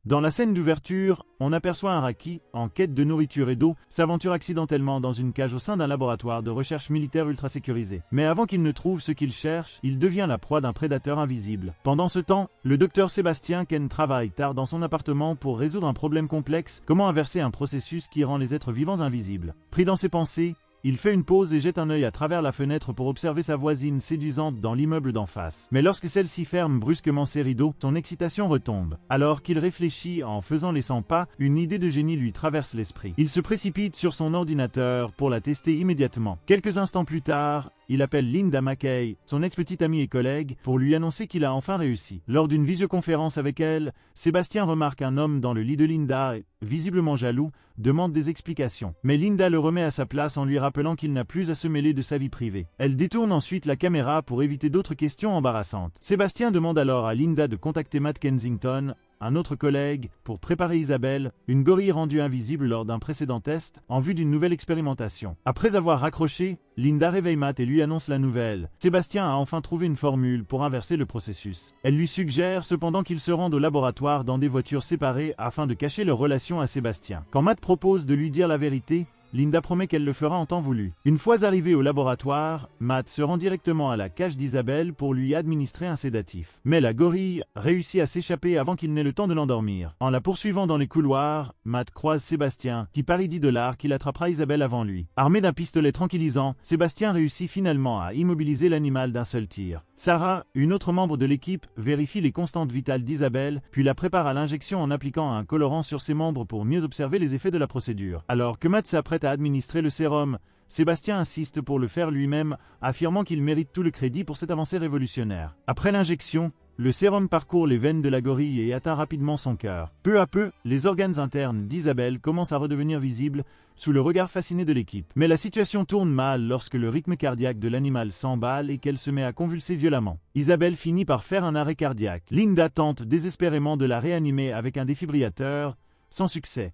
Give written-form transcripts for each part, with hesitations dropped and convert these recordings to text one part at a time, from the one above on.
Dans la scène d'ouverture, on aperçoit un Raki, en quête de nourriture et d'eau, s'aventure accidentellement dans une cage au sein d'un laboratoire de recherche militaire ultra sécurisé. Mais avant qu'il ne trouve ce qu'il cherche, il devient la proie d'un prédateur invisible. Pendant ce temps, le docteur Sébastien Ken travaille tard dans son appartement pour résoudre un problème complexe, comment inverser un processus qui rend les êtres vivants invisibles. Pris dans ses pensées, il fait une pause et jette un œil à travers la fenêtre pour observer sa voisine séduisante dans l'immeuble d'en face. Mais lorsque celle-ci ferme brusquement ses rideaux, son excitation retombe. Alors qu'il réfléchit en faisant les 100 pas, une idée de génie lui traverse l'esprit. Il se précipite sur son ordinateur pour la tester immédiatement. Quelques instants plus tard, il appelle Linda McKay, son ex-petite amie et collègue, pour lui annoncer qu'il a enfin réussi. Lors d'une visioconférence avec elle, Sébastien remarque un homme dans le lit de Linda et, visiblement jaloux, demande des explications. Mais Linda le remet à sa place en lui rappelant qu'il n'a plus à se mêler de sa vie privée. Elle détourne ensuite la caméra pour éviter d'autres questions embarrassantes. Sébastien demande alors à Linda de contacter Matt Kensington, un autre collègue, pour préparer Isabelle, une gorille rendue invisible lors d'un précédent test, en vue d'une nouvelle expérimentation. Après avoir raccroché, Linda réveille Matt et lui annonce la nouvelle. Sébastien a enfin trouvé une formule pour inverser le processus. Elle lui suggère cependant qu'ils se rendent au laboratoire dans des voitures séparées afin de cacher leur relation à Sébastien. Quand Matt propose de lui dire la vérité, Linda promet qu'elle le fera en temps voulu. Une fois arrivé au laboratoire, Matt se rend directement à la cage d'Isabelle pour lui administrer un sédatif. Mais la gorille réussit à s'échapper avant qu'il n'ait le temps de l'endormir. En la poursuivant dans les couloirs, Matt croise Sébastien, qui parie $10 qu'il attrapera Isabelle avant lui. Armé d'un pistolet tranquillisant, Sébastien réussit finalement à immobiliser l'animal d'un seul tir. Sarah, une autre membre de l'équipe, vérifie les constantes vitales d'Isabelle, puis la prépare à l'injection en appliquant un colorant sur ses membres pour mieux observer les effets de la procédure. Alors que Matt s'apprête à administrer le sérum, Sébastien insiste pour le faire lui-même, affirmant qu'il mérite tout le crédit pour cette avancée révolutionnaire. Après l'injection, le sérum parcourt les veines de la gorille et atteint rapidement son cœur. Peu à peu, les organes internes d'Isabelle commencent à redevenir visibles sous le regard fasciné de l'équipe. Mais la situation tourne mal lorsque le rythme cardiaque de l'animal s'emballe et qu'elle se met à convulser violemment. Isabelle finit par faire un arrêt cardiaque. Linda tente désespérément de la réanimer avec un défibrillateur, sans succès.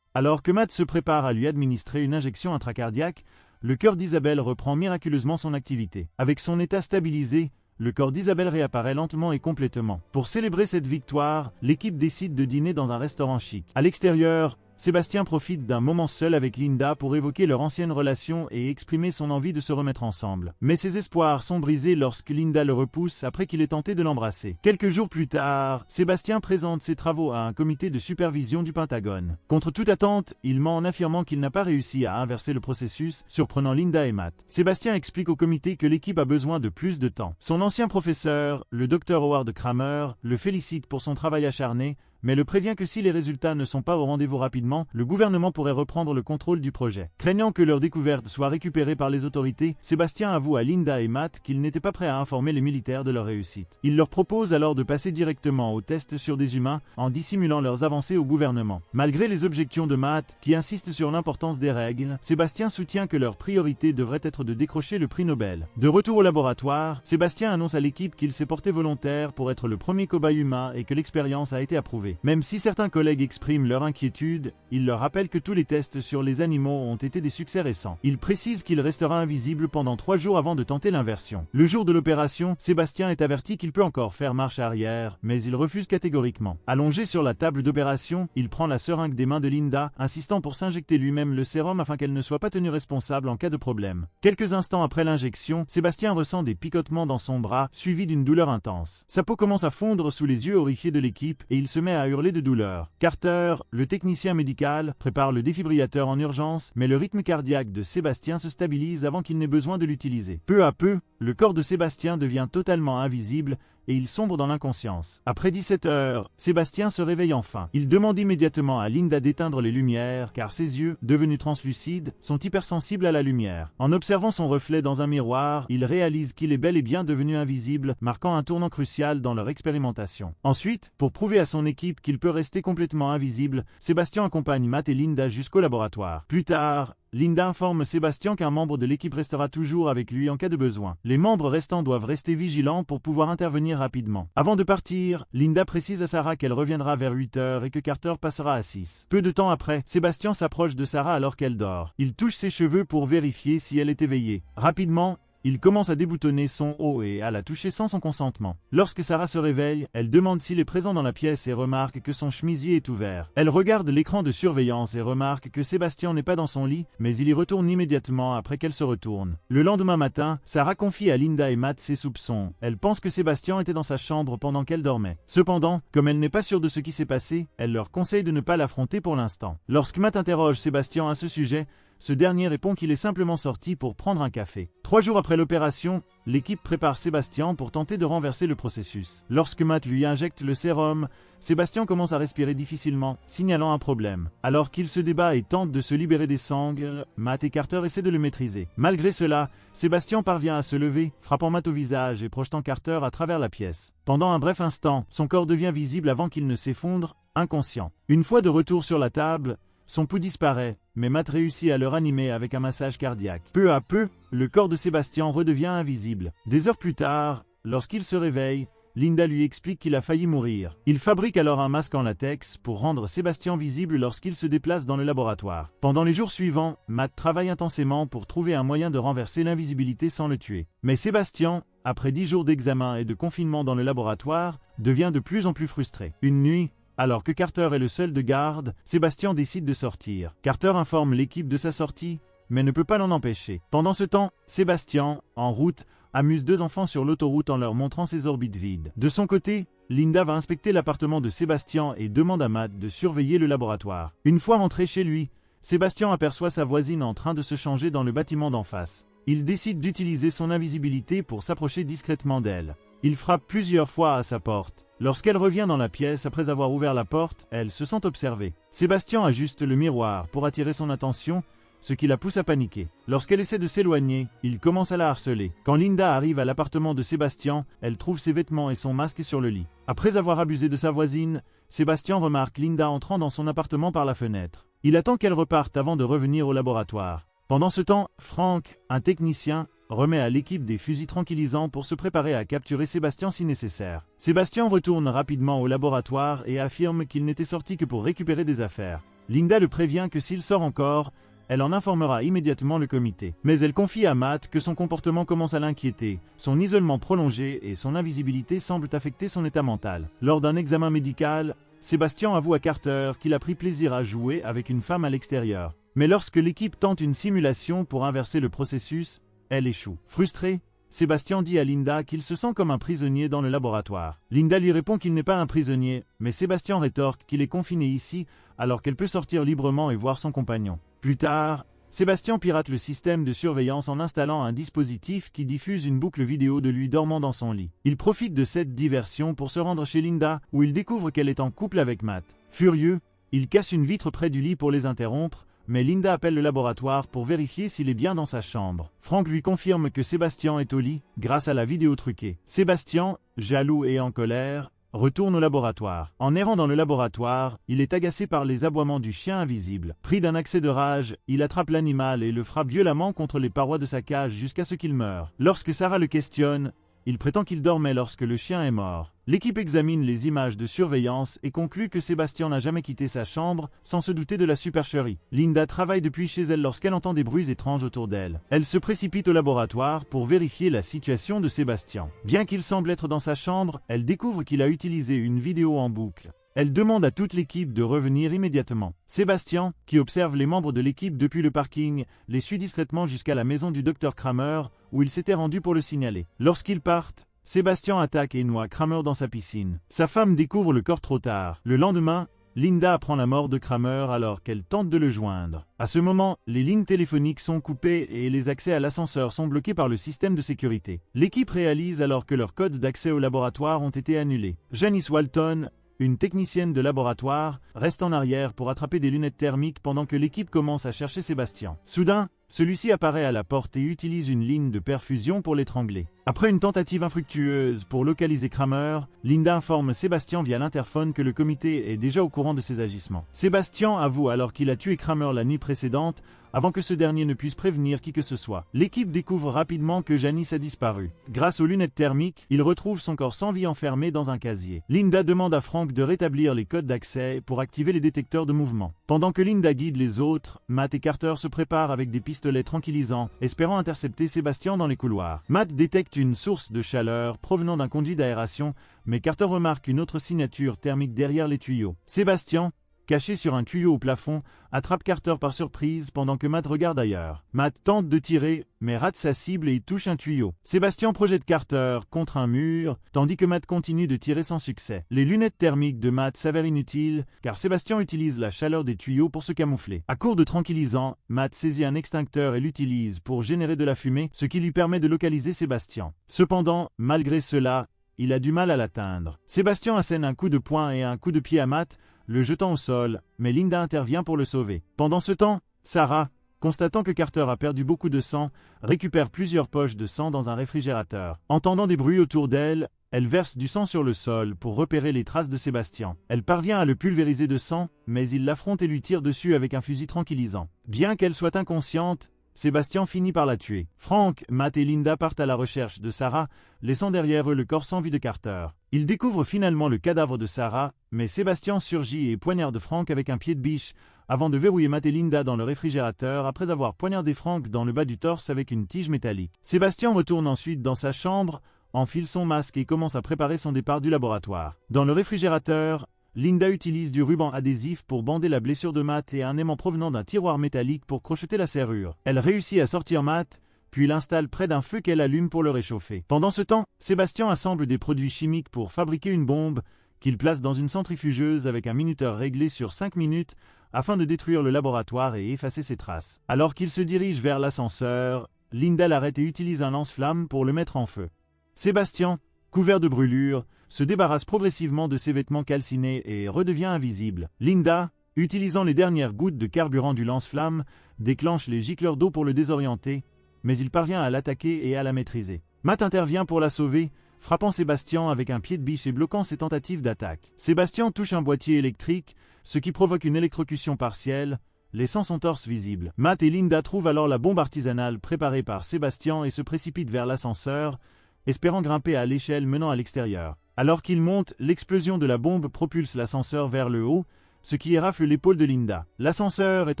Alors que Matt se prépare à lui administrer une injection intracardiaque, le cœur d'Isabelle reprend miraculeusement son activité. Avec son état stabilisé, le corps d'Isabelle réapparaît lentement et complètement. Pour célébrer cette victoire, l'équipe décide de dîner dans un restaurant chic. À l'extérieur, Sébastien profite d'un moment seul avec Linda pour évoquer leur ancienne relation et exprimer son envie de se remettre ensemble. Mais ses espoirs sont brisés lorsque Linda le repousse après qu'il ait tenté de l'embrasser. Quelques jours plus tard, Sébastien présente ses travaux à un comité de supervision du Pentagone. Contre toute attente, il ment en affirmant qu'il n'a pas réussi à inverser le processus, surprenant Linda et Matt. Sébastien explique au comité que l'équipe a besoin de plus de temps. Son ancien professeur, le Dr Howard Kramer, le félicite pour son travail acharné, mais le prévient que si les résultats ne sont pas au rendez-vous rapidement, le gouvernement pourrait reprendre le contrôle du projet. Craignant que leur découverte soit récupérée par les autorités, Sébastien avoue à Linda et Matt qu'il n'était pas prêt à informer les militaires de leur réussite. Il leur propose alors de passer directement aux tests sur des humains en dissimulant leurs avancées au gouvernement. Malgré les objections de Matt, qui insiste sur l'importance des règles, Sébastien soutient que leur priorité devrait être de décrocher le prix Nobel. De retour au laboratoire, Sébastien annonce à l'équipe qu'il s'est porté volontaire pour être le premier cobaye humain et que l'expérience a été approuvée. Même si certains collègues expriment leur inquiétude, il leur rappelle que tous les tests sur les animaux ont été des succès récents. Il précise qu'il restera invisible pendant 3 jours avant de tenter l'inversion. Le jour de l'opération, Sébastien est averti qu'il peut encore faire marche arrière, mais il refuse catégoriquement. Allongé sur la table d'opération, il prend la seringue des mains de Linda, insistant pour s'injecter lui-même le sérum afin qu'elle ne soit pas tenue responsable en cas de problème. Quelques instants après l'injection, Sébastien ressent des picotements dans son bras, suivis d'une douleur intense. Sa peau commence à fondre sous les yeux horrifiés de l'équipe et il se met à hurler de douleur. Carter, le technicien médical, prépare le défibrillateur en urgence, mais le rythme cardiaque de Sébastien se stabilise avant qu'il n'ait besoin de l'utiliser. Peu à peu, le corps de Sébastien devient totalement invisible et il sombre dans l'inconscience. Après 17 heures, Sébastien se réveille enfin. Il demande immédiatement à Linda d'éteindre les lumières car ses yeux, devenus translucides, sont hypersensibles à la lumière. En observant son reflet dans un miroir, il réalise qu'il est bel et bien devenu invisible, marquant un tournant crucial dans leur expérimentation. Ensuite, pour prouver à son équipe qu'il peut rester complètement invisible, Sébastien accompagne Matt et Linda jusqu'au laboratoire. Plus tard, Linda informe Sébastien qu'un membre de l'équipe restera toujours avec lui en cas de besoin. Les membres restants doivent rester vigilants pour pouvoir intervenir rapidement. Avant de partir, Linda précise à Sarah qu'elle reviendra vers 8 heures et que Carter passera à 6. Peu de temps après, Sébastien s'approche de Sarah alors qu'elle dort. Il touche ses cheveux pour vérifier si elle est éveillée. Rapidement, il commence à déboutonner son haut et à la toucher sans son consentement. Lorsque Sarah se réveille, elle demande s'il est présent dans la pièce et remarque que son chemisier est ouvert. Elle regarde l'écran de surveillance et remarque que Sébastien n'est pas dans son lit, mais il y retourne immédiatement après qu'elle se retourne. Le lendemain matin, Sarah confie à Linda et Matt ses soupçons. Elle pense que Sébastien était dans sa chambre pendant qu'elle dormait. Cependant, comme elle n'est pas sûre de ce qui s'est passé, elle leur conseille de ne pas l'affronter pour l'instant. Lorsque Matt interroge Sébastien à ce sujet, ce dernier répond qu'il est simplement sorti pour prendre un café. 3 jours après l'opération, l'équipe prépare Sébastien pour tenter de renverser le processus. Lorsque Matt lui injecte le sérum, Sébastien commence à respirer difficilement, signalant un problème. Alors qu'il se débat et tente de se libérer des sangles, Matt et Carter essaient de le maîtriser. Malgré cela, Sébastien parvient à se lever, frappant Matt au visage et projetant Carter à travers la pièce. Pendant un bref instant, son corps devient visible avant qu'il ne s'effondre, inconscient. Une fois de retour sur la table, son pouls disparaît, mais Matt réussit à le ranimer avec un massage cardiaque. Peu à peu, le corps de Sébastien redevient invisible. Des heures plus tard, lorsqu'il se réveille, Linda lui explique qu'il a failli mourir. Il fabrique alors un masque en latex pour rendre Sébastien visible lorsqu'il se déplace dans le laboratoire. Pendant les jours suivants, Matt travaille intensément pour trouver un moyen de renverser l'invisibilité sans le tuer. Mais Sébastien, après 10 jours d'examen et de confinement dans le laboratoire, devient de plus en plus frustré. Une nuit, alors que Carter est le seul de garde, Sébastien décide de sortir. Carter informe l'équipe de sa sortie, mais ne peut pas l'en empêcher. Pendant ce temps, Sébastien, en route, amuse 2 enfants sur l'autoroute en leur montrant ses orbites vides. De son côté, Linda va inspecter l'appartement de Sébastien et demande à Matt de surveiller le laboratoire. Une fois rentré chez lui, Sébastien aperçoit sa voisine en train de se changer dans le bâtiment d'en face. Il décide d'utiliser son invisibilité pour s'approcher discrètement d'elle. Il frappe plusieurs fois à sa porte. Lorsqu'elle revient dans la pièce après avoir ouvert la porte, elle se sent observée. Sébastien ajuste le miroir pour attirer son attention, ce qui la pousse à paniquer. Lorsqu'elle essaie de s'éloigner, il commence à la harceler. Quand Linda arrive à l'appartement de Sébastien, elle trouve ses vêtements et son masque sur le lit. Après avoir abusé de sa voisine, Sébastien remarque Linda entrant dans son appartement par la fenêtre. Il attend qu'elle reparte avant de revenir au laboratoire. Pendant ce temps, Frank, un technicien, remet à l'équipe des fusils tranquillisants pour se préparer à capturer Sébastien si nécessaire. Sébastien retourne rapidement au laboratoire et affirme qu'il n'était sorti que pour récupérer des affaires. Linda le prévient que s'il sort encore, elle en informera immédiatement le comité. Mais elle confie à Matt que son comportement commence à l'inquiéter. Son isolement prolongé et son invisibilité semblent affecter son état mental. Lors d'un examen médical, Sébastien avoue à Carter qu'il a pris plaisir à jouer avec une femme à l'extérieur. Mais lorsque l'équipe tente une simulation pour inverser le processus, elle échoue. Frustré, Sébastien dit à Linda qu'il se sent comme un prisonnier dans le laboratoire. Linda lui répond qu'il n'est pas un prisonnier, mais Sébastien rétorque qu'il est confiné ici alors qu'elle peut sortir librement et voir son compagnon. Plus tard, Sébastien pirate le système de surveillance en installant un dispositif qui diffuse une boucle vidéo de lui dormant dans son lit. Il profite de cette diversion pour se rendre chez Linda, où il découvre qu'elle est en couple avec Matt. Furieux, il casse une vitre près du lit pour les interrompre, mais Linda appelle le laboratoire pour vérifier s'il est bien dans sa chambre. Frank lui confirme que Sébastien est au lit, grâce à la vidéo truquée. Sébastien, jaloux et en colère, retourne au laboratoire. En errant dans le laboratoire, il est agacé par les aboiements du chien invisible. Pris d'un accès de rage, il attrape l'animal et le frappe violemment contre les parois de sa cage jusqu'à ce qu'il meure. Lorsque Sarah le questionne, il prétend qu'il dormait lorsque le chien est mort. L'équipe examine les images de surveillance et conclut que Sébastien n'a jamais quitté sa chambre sans se douter de la supercherie. Linda travaille depuis chez elle lorsqu'elle entend des bruits étranges autour d'elle. Elle se précipite au laboratoire pour vérifier la situation de Sébastien. Bien qu'il semble être dans sa chambre, elle découvre qu'il a utilisé une vidéo en boucle. Elle demande à toute l'équipe de revenir immédiatement. Sébastien, qui observe les membres de l'équipe depuis le parking, les suit discrètement jusqu'à la maison du Dr Kramer, où il s'était rendu pour le signaler. Lorsqu'ils partent, Sébastien attaque et noie Kramer dans sa piscine. Sa femme découvre le corps trop tard. Le lendemain, Linda apprend la mort de Kramer alors qu'elle tente de le joindre. À ce moment, les lignes téléphoniques sont coupées et les accès à l'ascenseur sont bloqués par le système de sécurité. L'équipe réalise alors que leurs codes d'accès au laboratoire ont été annulés. Janice Walton, une technicienne de laboratoire, reste en arrière pour attraper des lunettes thermiques pendant que l'équipe commence à chercher Sébastien. Soudain, celui-ci apparaît à la porte et utilise une ligne de perfusion pour l'étrangler. Après une tentative infructueuse pour localiser Kramer, Linda informe Sébastien via l'interphone que le comité est déjà au courant de ses agissements. Sébastien avoue alors qu'il a tué Kramer la nuit précédente, avant que ce dernier ne puisse prévenir qui que ce soit. L'équipe découvre rapidement que Janice a disparu. Grâce aux lunettes thermiques, il retrouve son corps sans vie enfermé dans un casier. Linda demande à Frank de rétablir les codes d'accès pour activer les détecteurs de mouvement. Pendant que Linda guide les autres, Matt et Carter se préparent avec des pistolets pistolet tranquillisant, espérant intercepter Sébastien dans les couloirs. Matt détecte une source de chaleur provenant d'un conduit d'aération, mais Carter remarque une autre signature thermique derrière les tuyaux. Sébastien, caché sur un tuyau au plafond, attrape Carter par surprise pendant que Matt regarde ailleurs. Matt tente de tirer, mais rate sa cible et touche un tuyau. Sébastien projette Carter contre un mur, tandis que Matt continue de tirer sans succès. Les lunettes thermiques de Matt s'avèrent inutiles, car Sébastien utilise la chaleur des tuyaux pour se camoufler. À court de tranquillisant, Matt saisit un extincteur et l'utilise pour générer de la fumée, ce qui lui permet de localiser Sébastien. Cependant, malgré cela, il a du mal à l'atteindre. Sébastien assène un coup de poing et un coup de pied à Matt, le jetant au sol, mais Linda intervient pour le sauver. Pendant ce temps, Sarah, constatant que Carter a perdu beaucoup de sang, récupère plusieurs poches de sang dans un réfrigérateur. Entendant des bruits autour d'elle, elle verse du sang sur le sol pour repérer les traces de Sébastien. Elle parvient à le pulvériser de sang, mais il l'affronte et lui tire dessus avec un fusil tranquillisant. Bien qu'elle soit inconsciente, Sébastien finit par la tuer. Frank, Matt et Linda partent à la recherche de Sarah, laissant derrière eux le corps sans vie de Carter. Ils découvrent finalement le cadavre de Sarah, mais Sébastien surgit et poignarde Frank avec un pied de biche, avant de verrouiller Matt et Linda dans le réfrigérateur après avoir poignardé Frank dans le bas du torse avec une tige métallique. Sébastien retourne ensuite dans sa chambre, enfile son masque et commence à préparer son départ du laboratoire. Dans le réfrigérateur, Linda utilise du ruban adhésif pour bander la blessure de Matt et un aimant provenant d'un tiroir métallique pour crocheter la serrure. Elle réussit à sortir Matt, puis l'installe près d'un feu qu'elle allume pour le réchauffer. Pendant ce temps, Sébastien assemble des produits chimiques pour fabriquer une bombe qu'il place dans une centrifugeuse avec un minuteur réglé sur 5 minutes afin de détruire le laboratoire et effacer ses traces. Alors qu'il se dirige vers l'ascenseur, Linda l'arrête et utilise un lance-flamme pour le mettre en feu. Sébastien, couvert de brûlures, se débarrasse progressivement de ses vêtements calcinés et redevient invisible. Linda, utilisant les dernières gouttes de carburant du lance-flamme, déclenche les gicleurs d'eau pour le désorienter, mais il parvient à l'attaquer et à la maîtriser. Matt intervient pour la sauver, frappant Sébastien avec un pied de biche et bloquant ses tentatives d'attaque. Sébastien touche un boîtier électrique, ce qui provoque une électrocution partielle, laissant son torse visible. Matt et Linda trouvent alors la bombe artisanale préparée par Sébastien et se précipitent vers l'ascenseur, espérant grimper à l'échelle menant à l'extérieur. Alors qu'ils montent, l'explosion de la bombe propulse l'ascenseur vers le haut, ce qui érafle l'épaule de Linda. L'ascenseur est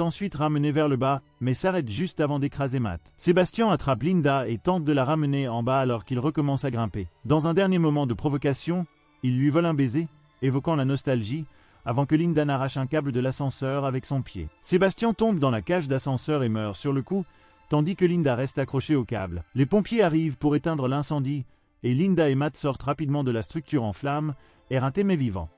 ensuite ramené vers le bas, mais s'arrête juste avant d'écraser Matt. Sébastien attrape Linda et tente de la ramener en bas alors qu'il recommence à grimper. Dans un dernier moment de provocation, il lui vole un baiser, évoquant la nostalgie, avant que Linda n'arrache un câble de l'ascenseur avec son pied. Sébastien tombe dans la cage d'ascenseur et meurt sur le coup, tandis que Linda reste accrochée au câble. Les pompiers arrivent pour éteindre l'incendie, et Linda et Matt sortent rapidement de la structure en flammes, éreintés mais vivants.